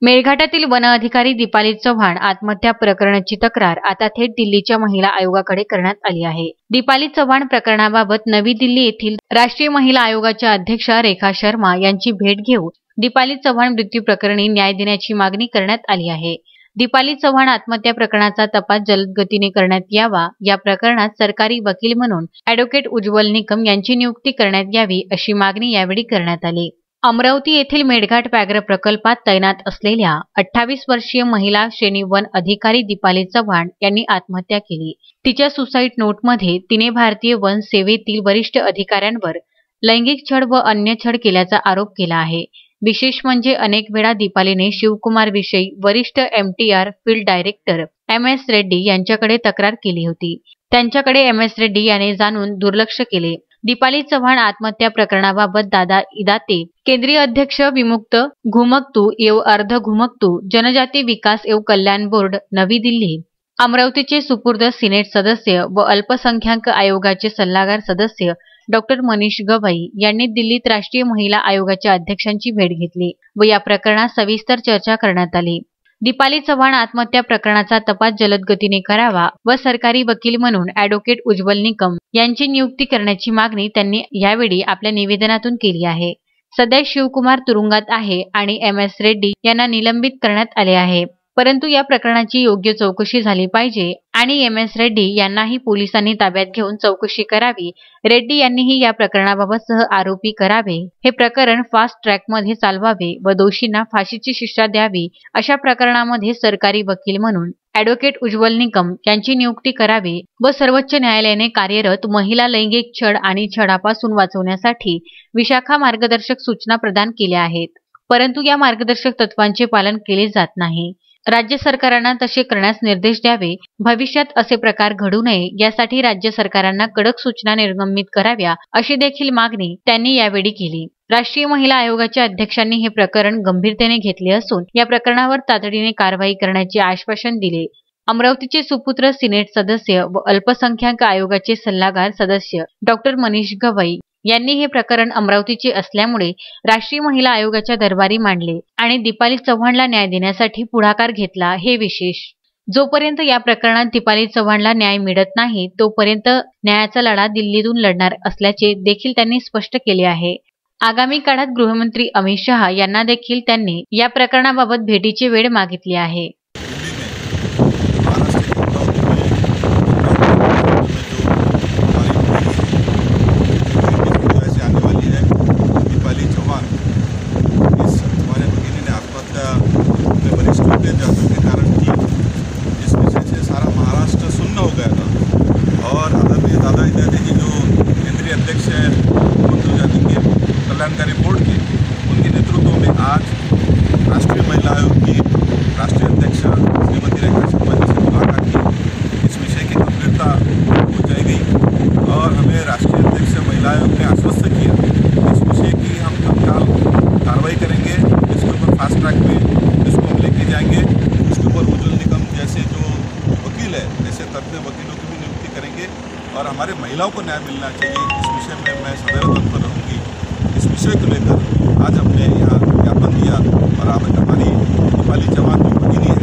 मेळघाटातील वन अधिकारी दीपाली चव्हाण आत्महत्या प्रकरणाची तक्रार आता थेट दिल्लीच्या महिला आयोगाकडे करण्यात आली आहे। दीपाली चव्हाण प्रकरणाबाबत नवी दिल्ली येथील राष्ट्रीय महिला आयोगाच्या अध्यक्षा रेखा शर्मा यांची भेट घेऊन दीपाली चव्हाण मृत्यू प्रकरणी न्याय देण्याची मागणी करण्यात आली आहे। दीपाली चव्हाण आत्महत्या प्रकरणाचा तपास जलद गतीने करण्यात यावा, या प्रकरणात सरकारी वकील म्हणून ॲडव्होकेट उज्ज्वल निकम यांची नियुक्ती करण्यात यावी, अशी मागणी यावेळी करण्यात आली। अमरावती येथील मेळघाट व्याघ्र प्रकल्पात तैनात असलेल्या 28 वर्षीय महिला श्रेणी वन अधिकारी दीपाली चव्हाण यांनी आत्महत्या केली। तिच्या सुसाईड नोटमध्ये तिने भारतीय वन सेवेतील वरिष्ठ अधिकाऱ्यांवर लैंगिक छळ व अन्य छळ केल्याचा आरोप केला आहे। विशेष म्हणजे अनेक वेळा दीपालीने शिवकुमार विषयी वरिष्ठ MTR field director MS Reddy यांच्याकडे तक्रार केली होती। त्यांच्याकडे MS रेड्डी याने जाणून दुर्लक्ष केले। दीपाली चव्हाण आत्महत्या प्रकरणाबाबत दादा इदाते, केंद्रीय अध्यक्ष विमुक्त घुमक्तू एव अर्ध घुमक्तू जनजाती विकास एव कल्याण बोर्ड नवी दिल्ली, अमरावतीचे सुपूर्द सिनेट सदस्य व अल्पसंख्याक आयोगाचे सल्लागार सदस्य डॉक्टर मनीष गवई यांनी दिल्लीत राष्ट्रीय महिला आयोगाच्या अध्यक्षांची भेट घेतली व या प्रकरणात सविस्तर चर्चा करण्यात आली। दीपाली चव्हाण आत्महत्या प्रकरणाचा तपास जलद गतीने करावा व सरकारी वकील म्हणून ॲडव्होकेट उज्ज्वल निकम यांची नियुक्ती करण्याची मागणी त्यांनी यावेळी आपल्या निवेदनातून केली आहे। सध्या शिवकुमार तुरुंगात आहे आणि MS रेड्डी यांना निलंबित करण्यात आले आहे, परंतु या प्रकरणाची योग्य चौकशी झाली पाहिजे आणि MS रेड्डी यांनाही पोलिसांनी ताब्यात घेऊन चौकशी करावी। रेड्डी यांनीही या प्रकरणाबाबत सह आरोपी करावे, हे प्रकरण फास्ट ट्रॅकमध्ये चालवावे व दोषींना फाशीची शिक्षा द्यावी। अशा प्रकरणामध्ये सरकारी वकील म्हणून ॲडव्होकेट उज्ज्वल निकम यांची नियुक्ती करावी व सर्वोच्च न्यायालयाने कार्यरत महिला लैंगिक छळ आणि छळापासून वाचवण्यासाठी विशाखा मार्गदर्शक सूचना प्रदान केल्या आहेत, परंतु या मार्गदर्शक तत्वांचे पालन केले जात नाही। राज्य सरकारांना तसे करण्यास निर्देश द्यावे। भविष्यात असे प्रकार घडू नये यासाठी राज्य सरकारांना कडक सूचना निर्गमित कराव्या, अशी देखील मागणी त्यांनी यावेळी केली। राष्ट्रीय महिला आयोगाच्या अध्यक्षांनी हे प्रकरण गंभीरतेने घेतले असून या प्रकरणावर तातडीने कारवाई करण्याचे आश्वासन दिले। अमरावतीचे सुपुत्र सिनेट सदस्य व अल्पसंख्याक आयोगाचे सल्लागार सदस्य डॉक्टर मनीष गवई यांनी हे प्रकरण अमरावतीचे असल्यामुळे राष्ट्रीय महिला आयोगाच्या दरबारी मांडले आणि दीपाली चव्हाणला न्याय देण्यासाठी पुढाकार घेतला, हे विशेष। जोपर्यंत या प्रकरणात दीपाली चव्हाणला न्याय मिळत नाही तोपर्यंत न्यायाचा लढा दिल्लीतून लढणार असल्याचे देखील त्यांनी स्पष्ट केले आहे। आगामी काळात गृहमंत्री अमित शहा यांना देखील त्यांनी या प्रकरणाबाबत भेटीची वेळ मागितली आहे। कारण की इस विषय से सारा महाराष्ट्र सुन्न हो गया था और आदरणीय दादा इदाते जी जो केंद्रीय अध्यक्ष है जनजाति के कल्याणकारी बोर्ड के, उनके नेतृत्व में आज राष्ट्रीय महिला आयोग की राष्ट्रीय अध्यक्ष श्रीमती रेखा शर्मा जी से मुलाकात की। इस विषय की गंभीरता पहुँचाई गई और हमें राष्ट्रीय अध्यक्ष महिला आयोग ने आश्वस्त किया इस विषय की हम तत्काल कार्रवाई करेंगे। इसके ऊपर फास्ट ट्रैक में इसको हम लेके जाएंगे। इसके ऊपर उज्ज्वल निकम जैसे जो वकील है, ऐसे तज्ञ वकीलों की भी नियुक्ति करेंगे और हमारे महिलाओं को न्याय मिलना चाहिए। इस विषय में मैं सदैव तत्पर रहूँगी। इस विषय को लेकर आज हमने यहाँ ज्ञापन दिया और आज हमारी दीपाली चव्हाण जो भगिनी है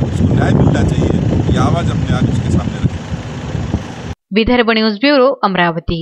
उसको न्याय मिलना चाहिए, ये आवाज़ हमने आज उसके सामने रखी। Vidarbha news bureau, Amravati.